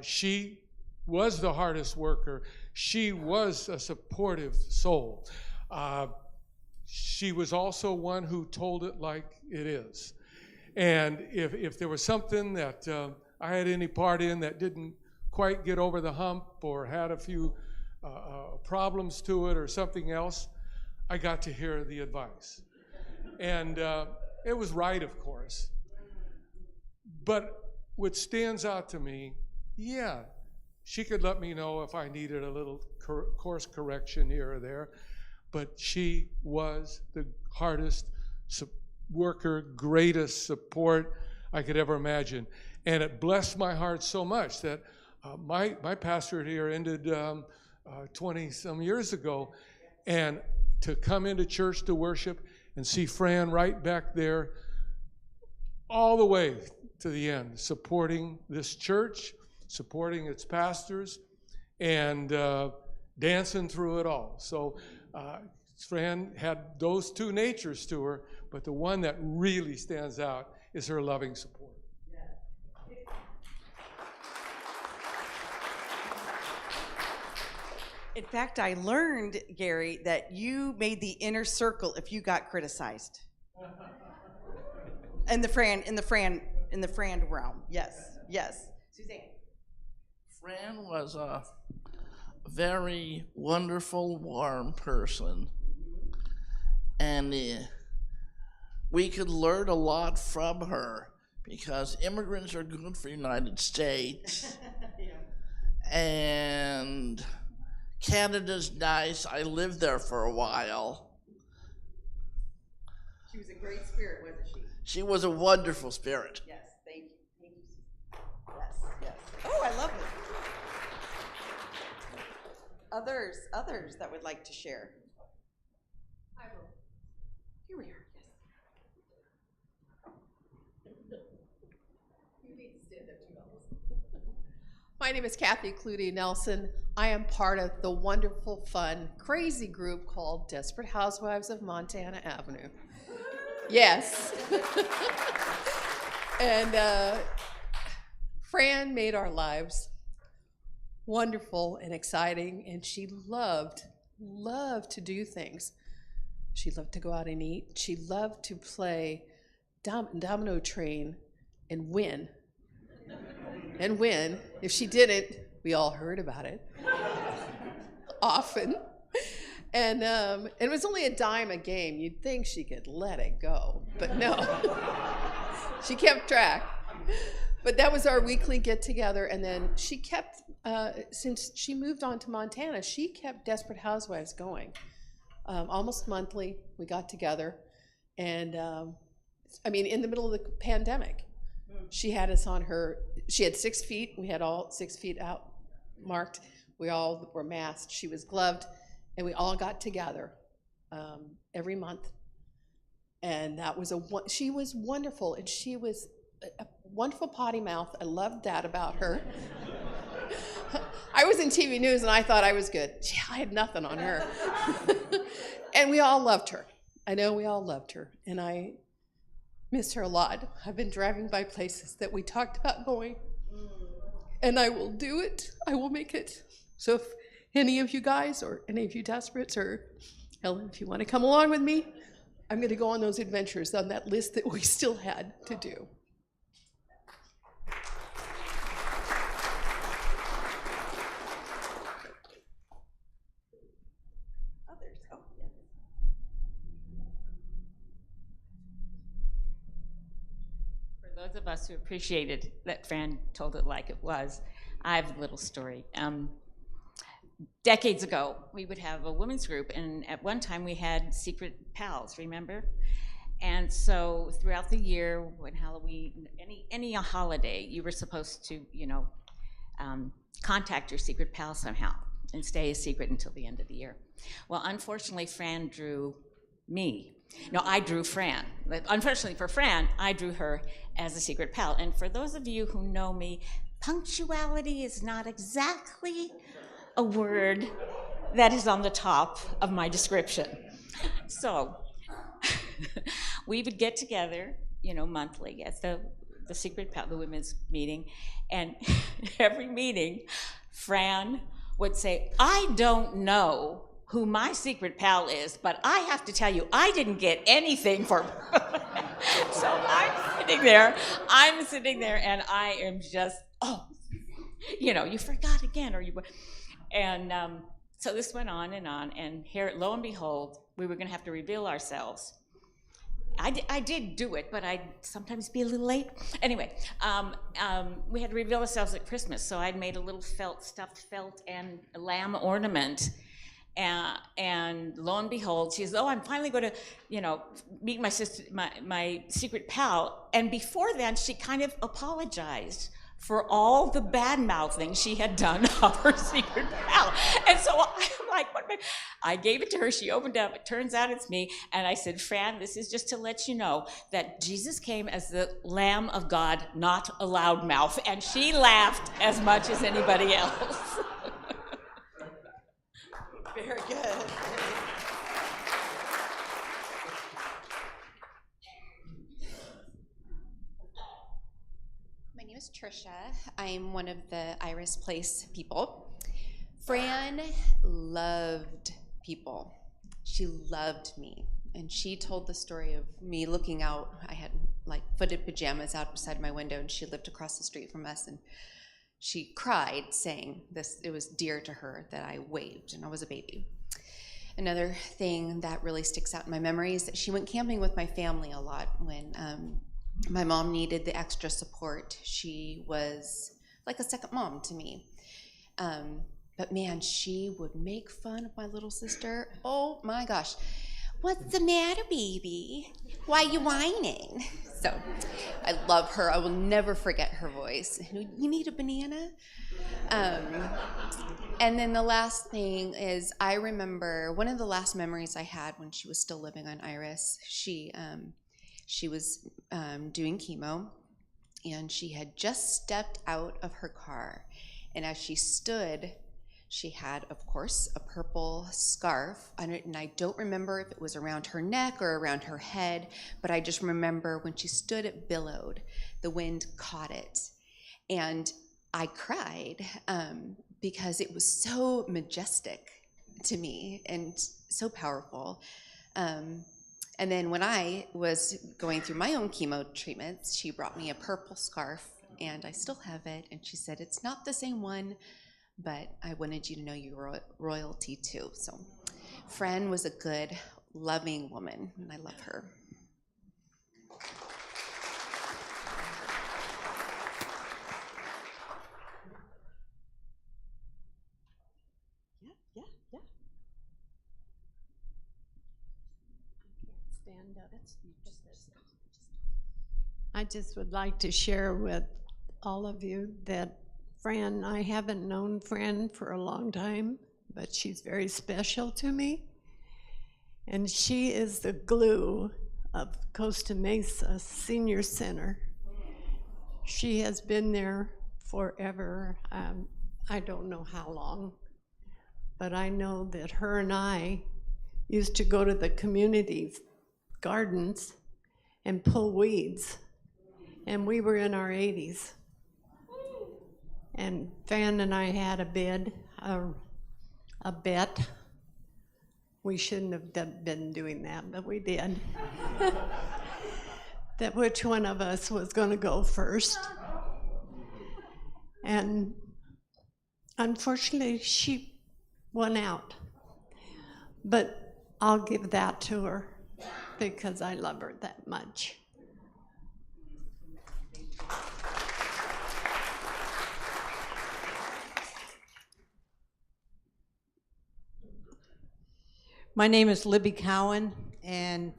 she was the hardest worker. She was a supportive soul. She was also one who told it like it is. And if there was something that I had any part in that didn't quite get over the hump or had a few problems to it or something else, I got to hear the advice. And it was right, of course. But what stands out to me, yeah, she could let me know if I needed a little course correction here or there. But she was the hardest worker, greatest support I could ever imagine. And it blessed my heart so much that my pastorate here ended 20-some years ago. And to come into church to worship and see Fran right back there all the way to the end, supporting this church, supporting its pastors, and dancing through it all. So Fran had those two natures to her, but the one that really stands out is her loving support. In fact, I learned, Gary, that you made the inner circle if you got criticized. In the Fran realm. Yes. Suzanne. Fran was a very wonderful, warm person. And we could learn a lot from her because immigrants are good for the United States. Yeah. And Canada's nice. I lived there for a while. She was a great spirit, wasn't she? She was a wonderful spirit. Yes, thank you. Yes. others that would like to share? I will. Here we are. You need to stand up too, Alice. My name is Kathy Clutie Nelson. I am part of the wonderful, fun, crazy group called Desperate Housewives of Montana Avenue. Yes. And Fran made our lives wonderful and exciting, and she loved to do things. She loved to go out and eat. She loved to play domino train and win. And win. If she didn't, we all heard about it. Often. And it was only a dime a game. You'd think she could let it go, but no. She kept track. But that was our weekly get-together, and then she kept, since she moved on to Montana, she kept Desperate Housewives going. Almost monthly, we got together, and in the middle of the pandemic, she had us on her, she had 6 feet, we had all 6 feet out marked, we all were masked, she was gloved, and we all got together every month. And that was she was wonderful, and she was a wonderful potty mouth. I loved that about her. I was in TV news and I thought I was good. I had nothing on her. And we all loved her. I know we all loved her, and I miss her a lot. I've been driving by places that we talked about going, and I will do it. I will make it. So if any of you guys or any of you desperates, or Helen, if you want to come along with me, I'm going to go on those adventures on that list that we still had to do. Others. Oh, yeah. For those of us who appreciated that Fran told it like it was, I have a little story. Decades ago, we would have a women's group, and at one time we had secret pals, remember? And so throughout the year, when Halloween, any holiday, you were supposed to, contact your secret pal somehow and stay a secret until the end of the year. Well, unfortunately, Fran drew me. No, I drew Fran. But unfortunately for Fran, I drew her as a secret pal. And for those of you who know me, punctuality is not exactly a word that is on the top of my description. So we would get together, monthly at the secret pal, the women's meeting, and every meeting, Fran would say, I don't know who my secret pal is, but I have to tell you, I didn't get anything for So I'm sitting there, and I am just, you forgot again, and so this went on, and here, lo and behold, we were going to have to reveal ourselves. I did do it, but I'd sometimes be a little late. Anyway, we had to reveal ourselves at Christmas, so I'd made a little stuffed felt and lamb ornament. And lo and behold, she says, "Oh, I'm finally going to, meet my sister, my secret pal." And before then, she kind of apologized for all the bad mouthing she had done of her secret pal. And so I'm like, I gave it to her. She opened up. It turns out it's me. And I said, Fran, this is just to let you know that Jesus came as the Lamb of God, not a loudmouth. And she laughed as much as anybody else. Very good. My name is Trisha. I'm one of the Iris Place people. Fran loved people. She loved me. And she told the story of me looking out. I had footed pajamas out beside my window, and she lived across the street from us. And she cried, saying this, it was dear to her that I waved, and I was a baby. Another thing that really sticks out in my memory is that she went camping with my family a lot when my mom needed the extra support. She was like a second mom to me. But man, she would make fun of my little sister. Oh my gosh. What's the matter, baby? Why you whining? So I love her. I will never forget her voice. You need a banana? And then the last thing is, I remember one of the last memories I had when she was still living on Iris. She was doing chemo, and she had just stepped out of her car. And as she stood, she had, of course, a purple scarf, and I don't remember if it was around her neck or around her head, but I just remember when she stood, it billowed. The wind caught it. And I cried because it was so majestic to me and so powerful. And then when I was going through my own chemo treatments, she brought me a purple scarf, and I still have it. And she said, it's not the same one, but I wanted you to know you were royalty too. So Fran was a good, loving woman, and I love her. Yeah. Stand up. I just would like to share with all of you that Fran, I haven't known Fran for a long time, but she's very special to me. And she is the glue of Costa Mesa Senior Center. She has been there forever. I don't know how long, but I know that her and I used to go to the community gardens and pull weeds, and we were in our 80s. And Fran and I had a bet. We shouldn't have been doing that, but we did. That which one of us was going to go first. And unfortunately, she won out. But I'll give that to her because I love her that much. My name is Libby Cowan, and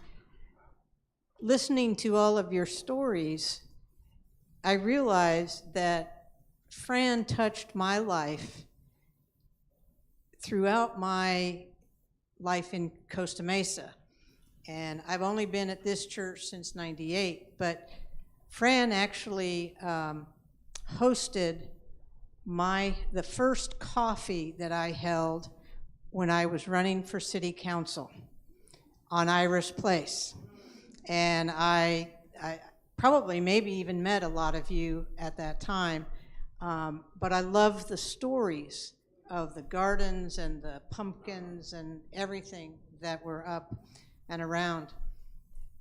listening to all of your stories, I realized that Fran touched my life throughout my life in Costa Mesa. And I've only been at this church since '98, but Fran actually hosted the first coffee that I held when I was running for city council on Iris Place. And I probably maybe even met a lot of you at that time, but I love the stories of the gardens and the pumpkins and everything that were up and around.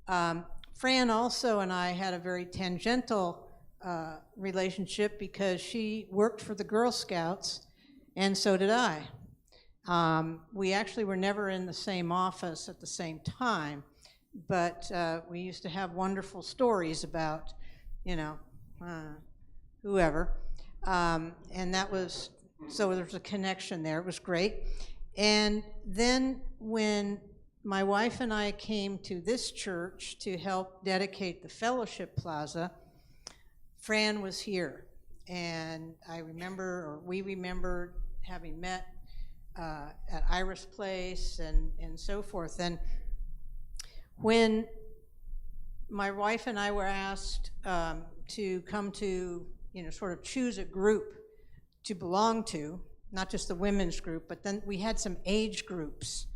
Fran also and I had a very tangential relationship because she worked for the Girl Scouts, and so did I. We actually were never in the same office at the same time, but we used to have wonderful stories about, whoever. And that was, so there's a connection there. It was great. And then when my wife and I came to this church to help dedicate the Fellowship Plaza, Fran was here. And we remembered having met at Iris Place and so forth. And when my wife and I were asked to come to, sort of choose a group to belong to, not just the women's group, but then we had some age groups,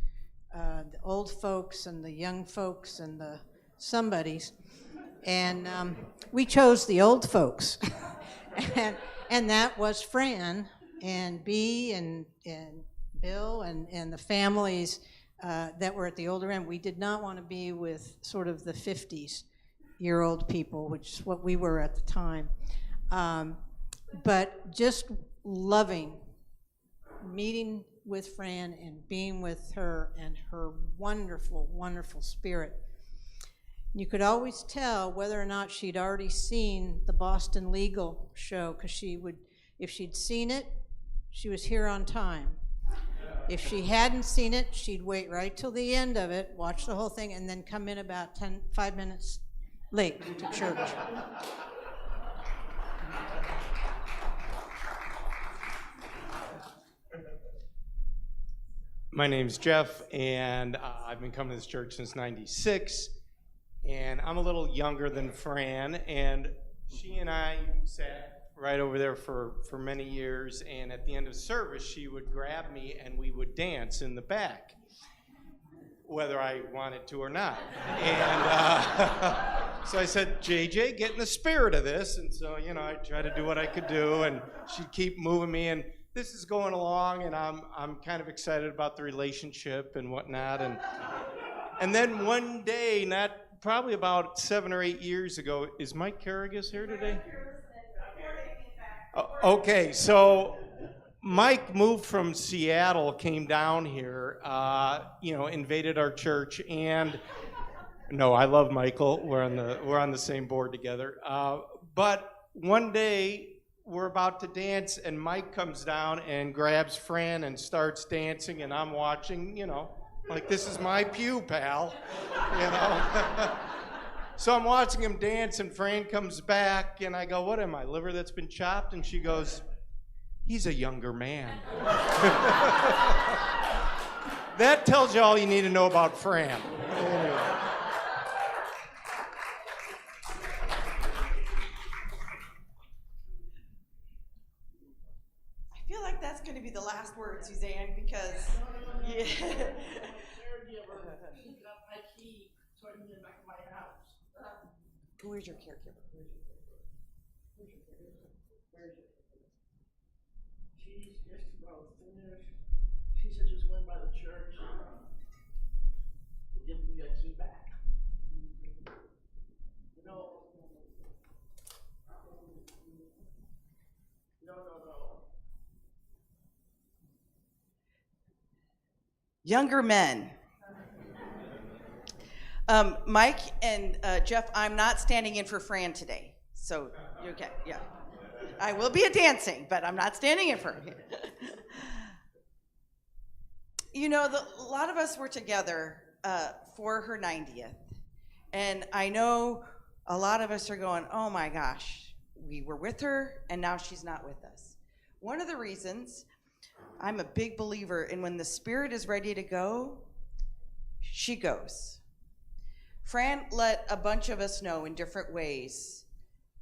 the old folks and the young folks and the somebodies. And we chose the old folks. and that was Fran and Bea and Bill and the families that were at the older end. We did not want to be with sort of the 50s-year-old people, which is what we were at the time. But just loving meeting with Fran and being with her and her wonderful, wonderful spirit. You could always tell whether or not she'd already seen the Boston Legal show, because if she'd seen it, she was here on time. If she hadn't seen it, she'd wait right till the end of it, watch the whole thing, and then come in about 5 minutes late to church. My name's Jeff, and I've been coming to this church since '96, and I'm a little younger than Fran, and she and I sat right over there for many years, and at the end of service, she would grab me and we would dance in the back, whether I wanted to or not. And so I said, JJ, get in the spirit of this, and so, I tried to do what I could do, and she'd keep moving me, and this is going along, and I'm kind of excited about the relationship and whatnot, and then one day, probably about 7 or 8 years ago, is Mike Carrigas here today? Okay, so Mike moved from Seattle, came down here, invaded our church, and no, I love Michael. We're on the same board together. But one day we're about to dance, and Mike comes down and grabs Fran and starts dancing, and I'm watching, like this is my pew, pal, So I'm watching him dance, and Fran comes back, and I go, what am I, liver that's been chopped? And she goes, he's a younger man. That tells you all you need to know about Fran. Anyway. I feel like that's going to be the last word, Suzanne, because yeah. Where's your caregiver? She's just about finished. She said just went by the church to give me a key back. No. Younger men. Mike and Jeff, I'm not standing in for Fran today, so you okay? Yeah, I will be dancing, but I'm not standing in for her. A lot of us were together for her 90th, and I know a lot of us are going, oh my gosh, we were with her, and now she's not with us. One of the reasons I'm a big believer in when the Spirit is ready to go, she goes. Fran let a bunch of us know in different ways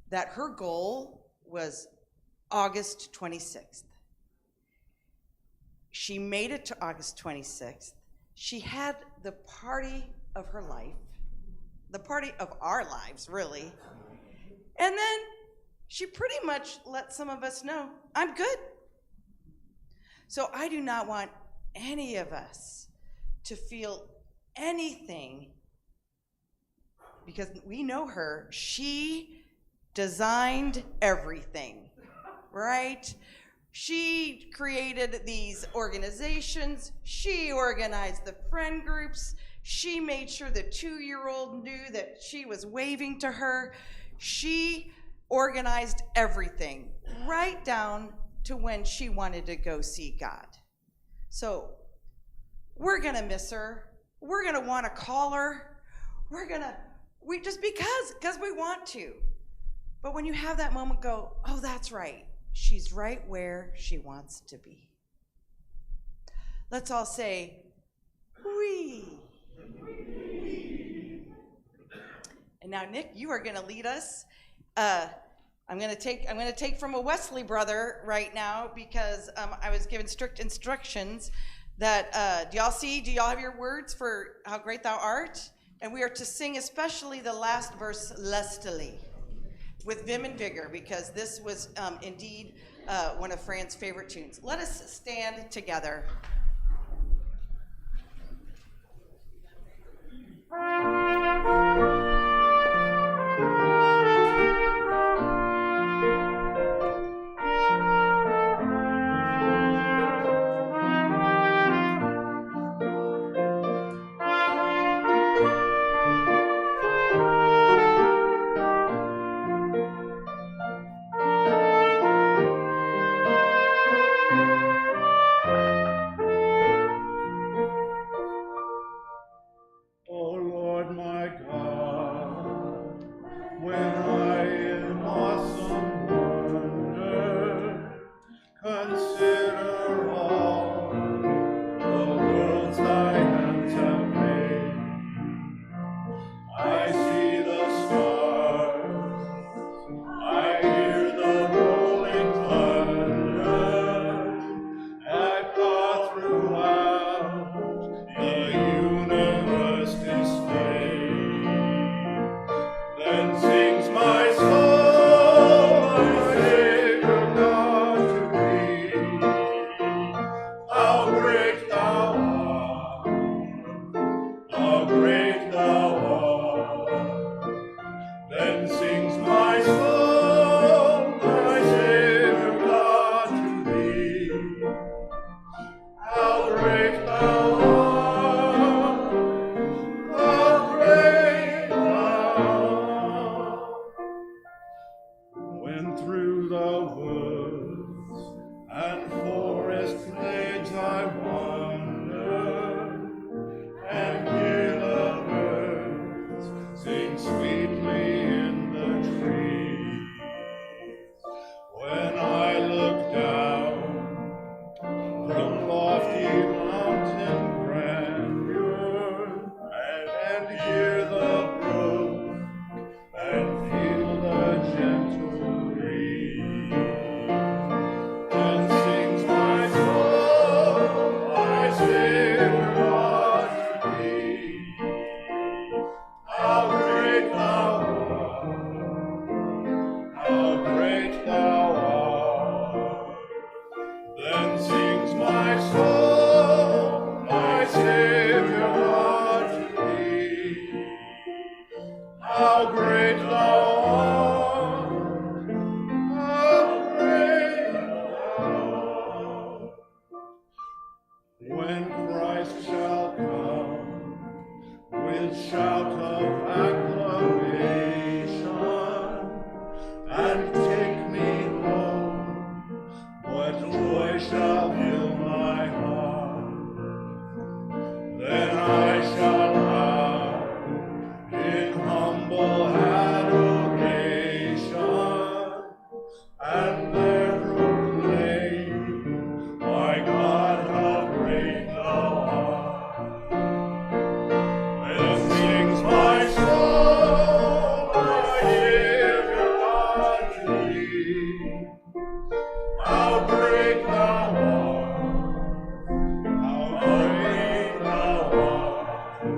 that her goal was August 26th. She made it to August 26th. She had the party of her life, the party of our lives, really. And then she pretty much let some of us know, I'm good. So I do not want any of us to feel anything, because we know her. She designed everything, right? She created these organizations. She organized the friend groups. She made sure the 2-year-old knew that she was waving to her. She organized everything, right down to when she wanted to go see God. So we're gonna miss her. We're gonna wanna call her. Just because we want to. But when you have that moment, go, oh, that's right. She's right where she wants to be. Let's all say, wee. And now, Nick, you are gonna lead us. I'm gonna take from a Wesley brother right now, because I was given strict instructions that, do y'all have your words for How Great Thou Art? And we are to sing especially the last verse lustily, with vim and vigor, because this was indeed one of Fran's favorite tunes. Let us stand together. Then sings my soul, my Savior God to thee. How great thou art, how great thou art. Then sings my soul, my Savior God to thee. How great thou art, how great thou art. When through the woods and forest glades I wander, and hear the birds sing sweetly in the trees. When I look down from lofty mountain grandeur, and hear the brook, and feel the gentle breeze, then sings my soul, my Savior God to thee. How great thou art, how great thou art. Then sings my soul, my Savior God to thee. How great thou art, how great thou art. When Christ shall come with shout of acclamation and take me home, what joy shall fill my heart. Then I shall bow in humble adoration, and there proclaim, my God, how great thou art. Then sings my soul, my Savior God to thee. How great thou art, how great thou art.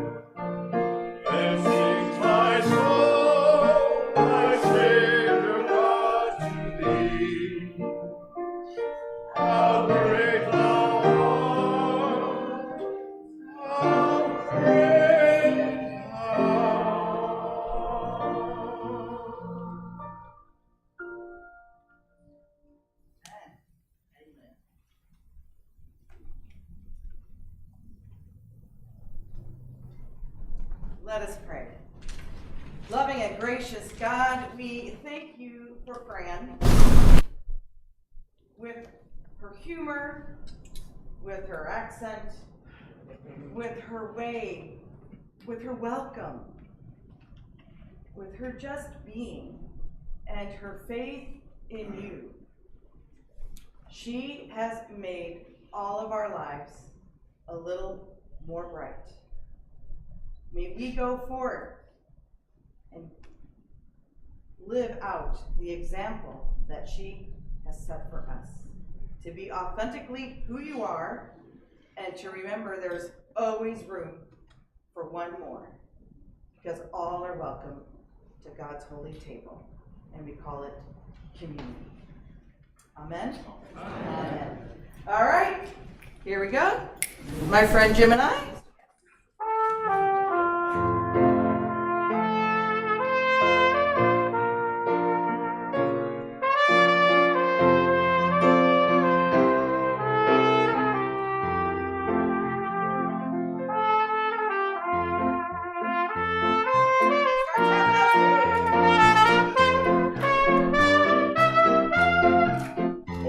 Then sings my soul, my Savior God to thee. How great thou art, how great thou Let us pray. Loving and gracious God, we thank you for Fran, with her humor, with her accent, with her way, with her welcome, with her just being, and her faith in you. She has made all of our lives a little more bright. May we go forward and live out the example that she has set for us, to be authentically who you are, and to remember there's always room for one more, because all are welcome to God's holy table, and we call it community. Amen? Amen. All right, here we go. My friend Jim and I.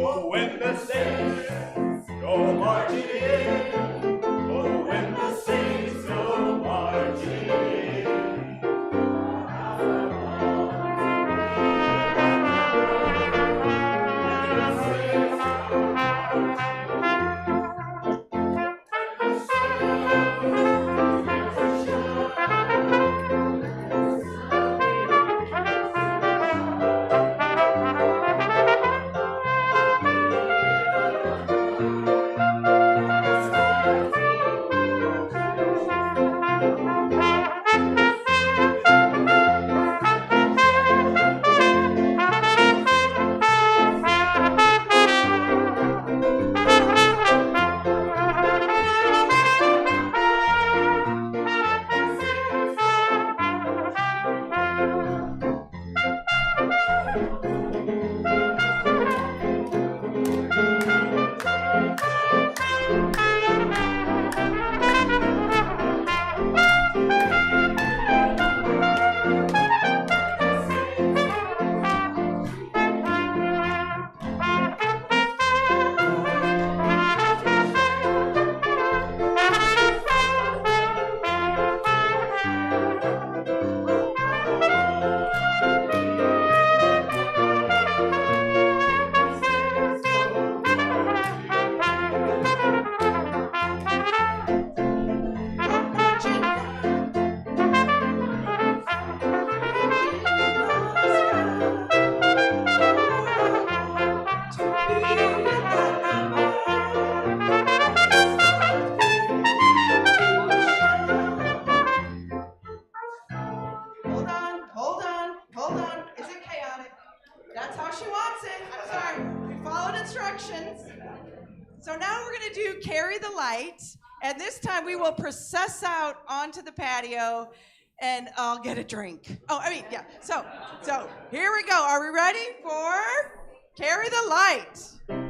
Oh, when the saints go marching in, oh, when the instructions. So now we're going to do carry the light, and this time we will process out onto the patio, and I'll get a drink. Yeah. So here we go. Are we ready for carry the light?